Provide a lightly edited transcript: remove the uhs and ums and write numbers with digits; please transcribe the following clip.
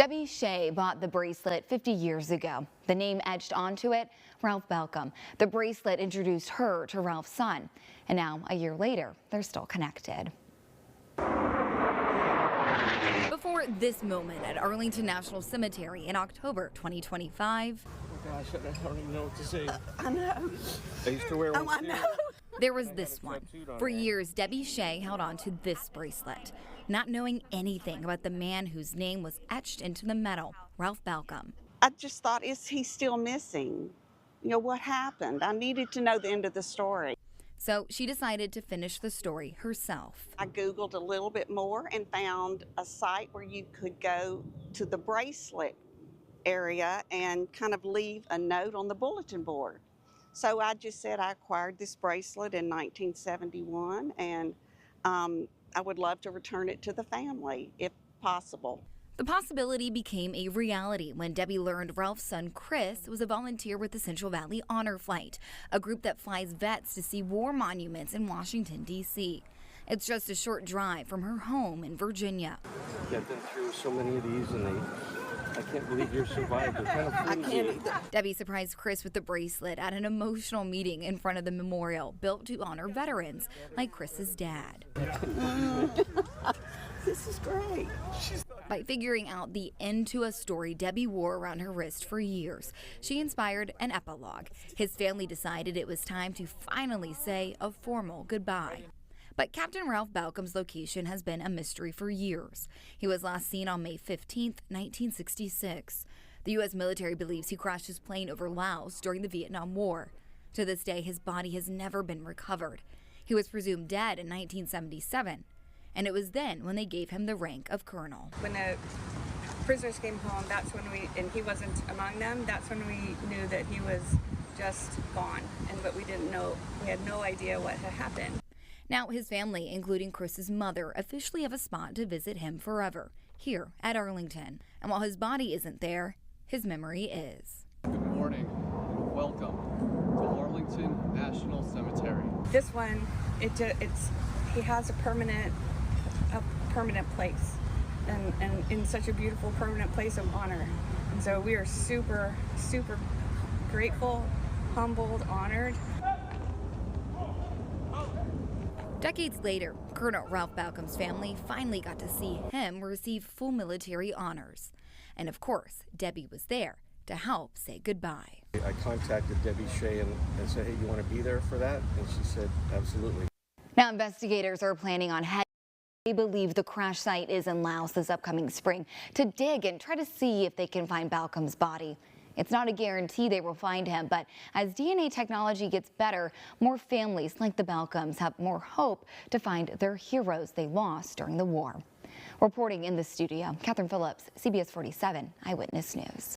Debbie Shea bought the bracelet 50 years ago. The name etched onto it, Ralph Balcom. The bracelet introduced her to Ralph's son. And now, a year later, they're still connected. Before this moment at Arlington National Cemetery in October 2025. Oh gosh, I don't even know what to say. I know. I used to wear one I know. There was this one. For years, Debbie Shea held on to this bracelet, not knowing anything about the man whose name was etched into the metal, Ralph Balcom. I just thought, is he still missing? You know, what happened? I needed to know the end of the story. So she decided to finish the story herself. I Googled a little bit more and found a site where you could go to the bracelet area and kind of leave a note on the bulletin board. So I just said I acquired this bracelet in 1971, and I would love to return it to the family if possible. The possibility became a reality when Debbie learned Ralph's son Chris was a volunteer with the Central Valley Honor Flight, a group that flies vets to see war monuments in Washington, D.C. It's just a short drive from her home in Virginia. I've been through so many of these, and I can't believe you survived. They're kind of flimsy. Debbie surprised Chris with the bracelet at an emotional meeting in front of the memorial built to honor veterans like Chris's dad. This is great. By figuring out the end to a story Debbie wore around her wrist for years, she inspired an epilogue. His family decided it was time to finally say a formal goodbye. But Captain Ralph Balcom's location has been a mystery for years. He was last seen on May 15, 1966. The U.S. military believes he crashed his plane over Laos during the Vietnam War. To this day, his body has never been recovered. He was presumed dead in 1977, and it was then when they gave him the rank of colonel. When the prisoners came home, that's when and he wasn't among them, that's when we knew that he was just gone, but we didn't know, we had no idea what had happened. Now his family, including Chris's mother, officially have a spot to visit him forever, here at Arlington. And while his body isn't there, his memory is. Good morning and welcome to Arlington National Cemetery. This one, he has a permanent place, and in such a beautiful permanent place of honor. And so we are super, super grateful, humbled, honored. Decades later, Colonel Ralph Balcom's family finally got to see him receive full military honors. And of course, Debbie was there to help say goodbye. I contacted Debbie Shea and said, hey, you want to be there for that? And she said, absolutely. Now investigators are planning on heading. They believe the crash site is in Laos this upcoming spring to dig and try to see if they can find Balcom's body. It's not a guarantee they will find him, but as DNA technology gets better, more families like the Balcoms have more hope to find their heroes they lost during the war. Reporting in the studio, Catherine Phillips, CBS 47 Eyewitness News.